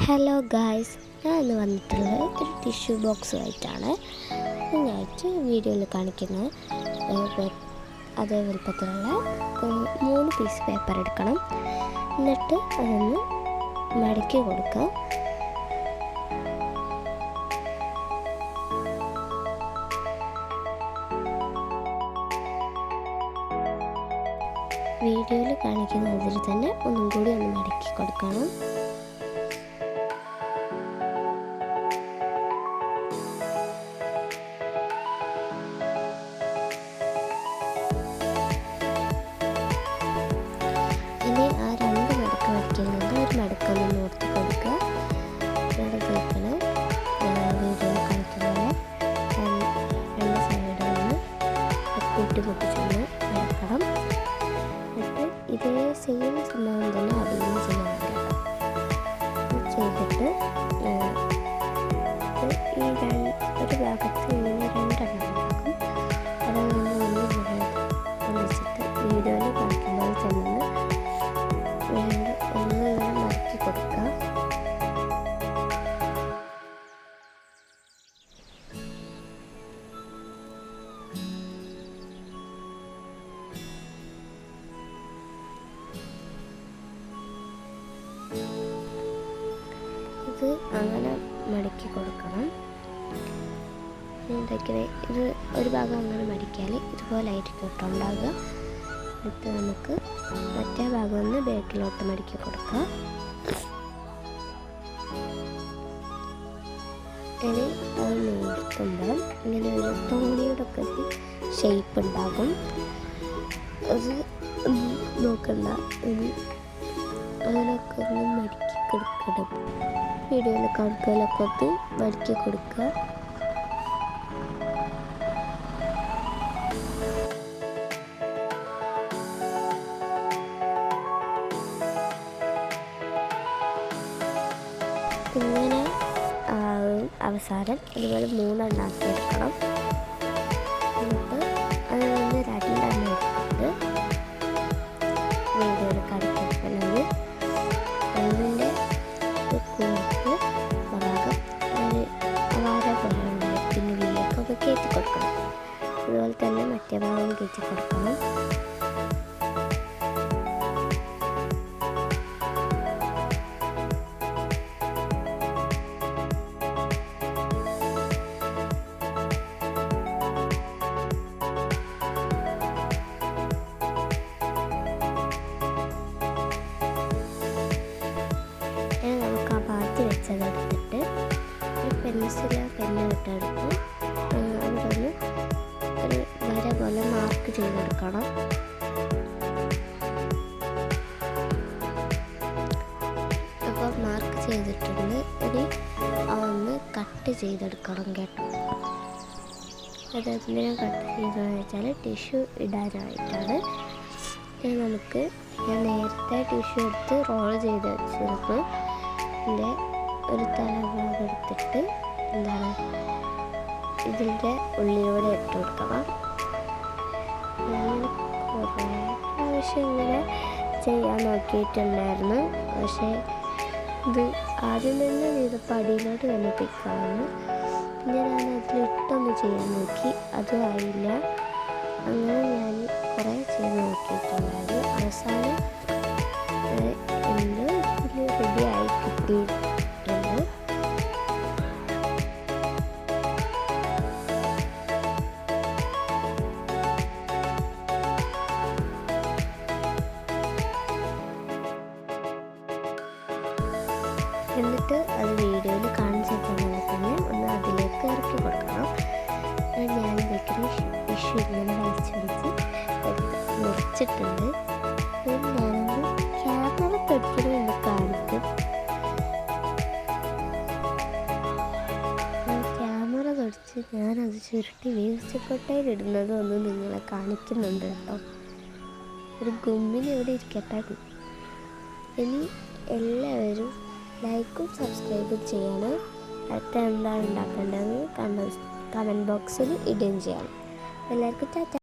Hello guys, ഞാൻ ഇന്ന് വന്നിട്ടുള്ളത് ഒരു ടിഷ്യൂ ബോക്സുമായിട്ടാണ്. ഞാനായിട്ട് വീഡിയോയിൽ കാണിക്കുന്നത് അതേ വലുപ്പത്തിലുള്ള 3 പീസ് പേപ്പർ എടുക്കണം. എന്നിട്ട് അതൊന്ന് മടക്കി കൊടുക്കുക. വീഡിയോയിൽ കാണിക്കുന്ന അതിൽ തന്നെ ഒന്നും കൂടി ഒന്ന് മടക്കി കൊടുക്കണം. ഇനി ആ 2 മടക്ക് വയ്ക്കുന്നത് ഒരു മടക്കൊന്ന് നോർത്തി കൊടുക്കുക. വീഡിയോയിൽ കാണിക്കുന്ന പോലെ 2 സൈഡൊന്ന് പൊട്ടിച്ചൊന്ന് മടക്കണം. എന്നിട്ട് ഇതേ സെയിം സംഭവം തന്നെ അടിയിൽ ചെയ്യാൻ ചെയ്തിട്ട് ഒരു ഭാഗത്ത് ഇങ്ങനെ 2 ഉണ്ടാക്കും. അതൊന്ന് ഒന്നിച്ചിട്ട് വീഡിയോയിൽ കാണിക്കുന്നത് തന്നെ ഒന്നിങ്ങനെ മടക്കി കൊടുക്കുക. ഇത് അങ്ങനെ മടക്കി കൊടുക്കണം. ഇത് ഒരു ഭാഗം അങ്ങനെ മടിക്കാൽ ഇതുപോലെ ആയിരിക്കും ഉണ്ടാകുക. എന്നിട്ട് നമുക്ക് മറ്റേ ഭാഗം ഒന്ന് ബാക്കിലോട്ട് മടക്കി കൊടുക്കുക. ഇനി അത് നിർത്തുമ്പോൾ ഇങ്ങനെ ഒരു തോണിയുടെ ഒക്കെ ഷേപ്പ് ഉണ്ടാകും. അത് നോക്കണ്ട, അങ്ങനെയൊക്കെ ഒന്ന് മടക്കി കൊടുക്കണം. വീഡിയോയിൽ കാണിക്കലൊക്കെ ഒന്ന് മടക്കി കൊടുക്കുക. ഇങ്ങനെ അവസാനം ഇതുപോലെ 3 ഉണ്ടാക്കിയെടുക്കണം. എന്നിട്ട് അതിൽ നിന്ന് 2 എടുത്തിട്ട് വീഡിയോയിൽ കാണിക്കുന്നത് അതിൻ്റെ കൂർക്ക് ഭാഗം അവാര പോലെയുള്ള പിന്നുള്ളിലേക്കൊക്കെ കയറ്റി കൊടുക്കണം. അതുപോലെ തന്നെ മറ്റേ ഭാഗം കയറ്റി കൊടുക്കണം. നമുക്ക് ആ ഭാഗത്ത് വെച്ചതെടുത്തിട്ട് ഒരു പെന്ന് ഇട്ടെടുത്ത് അതൊന്ന് ഒരു വര പോലെ മാർക്ക് ചെയ്തെടുക്കണം. അപ്പോൾ മാർക്ക് ചെയ്തിട്ടുണ്ട്. ഇനി അതൊന്ന് കട്ട് ചെയ്തെടുക്കണം കേട്ടോ. അത് എന്തിനാണ് കട്ട് ചെയ്തതെന്ന് വെച്ചാൽ ടിഷ്യൂ ഇടാനായിട്ടാണ്. നമുക്ക് ഞാൻ നേരത്തെ ടിഷ്യൂ എടുത്ത് റോൾ ചെയ്ത് വെച്ചിരുന്നു. ഇതിൻ്റെ ഒരു തലഭാഗം എടുത്തിട്ട് ഇതിൻ്റെ ഉള്ളിലൂടെ ഇട്ട് കൊടുക്കണം. കുറേ പ്രാവശ്യം ഇങ്ങനെ ചെയ്യാൻ നോക്കിയിട്ടുണ്ടായിരുന്നു. പക്ഷേ ഇത് ആദ്യം തന്നെ ചെയ്തപ്പോൾ അടിയിലോട്ട് തന്നെ പിക്കാവുന്നു. പിന്നെ ഞാൻ അതിലിട്ടൊന്ന് ചെയ്യാൻ നോക്കി, അതും ആയില്ല. അങ്ങനെ ഞാൻ കുറേ ചെയ്ത് നോക്കിയിട്ടുണ്ടായിരുന്നു. അവസാനം എൻ്റെ റെഡി ആയി കിട്ടിയിട്ടുണ്ട്. എന്നിട്ട് അത് വീഡിയോയിൽ കാണിച്ച പോലെ തന്നെ ഒന്ന് അതിലേക്ക് ഇറക്കി കൊടുക്കണം. ഞാൻ ടിഷ്യൂ ഇങ്ങനെ വലിച്ച് മുറിച്ചിട്ടുണ്ട്. ഞാനൊന്ന് ക്യാമറ തൊടുക്കുന്നത് കാണിക്കും. ക്യാമറ തൊടിച്ച് ഞാനത് ചുരുട്ടി വേസ്റ്റ് കൊട്ടയിലിടുന്നതും ഒന്ന് നിങ്ങളെ കാണിക്കുന്നുണ്ട് കേട്ടോ. ഒരു ഗുമ്മിന് ഇവിടെ ഇരിക്കട്ടെ. ഇനി എല്ലാവരും ലൈക്കും സബ്സ്ക്രൈബും ചെയ്യണം. അടുത്ത എന്താണ് ഉണ്ടാക്കേണ്ടതെന്ന് കമൻറ്റ് ബോക്സിൽ ഇടുകയും ചെയ്യണം. എല്ലാവർക്കും ടാറ്റ.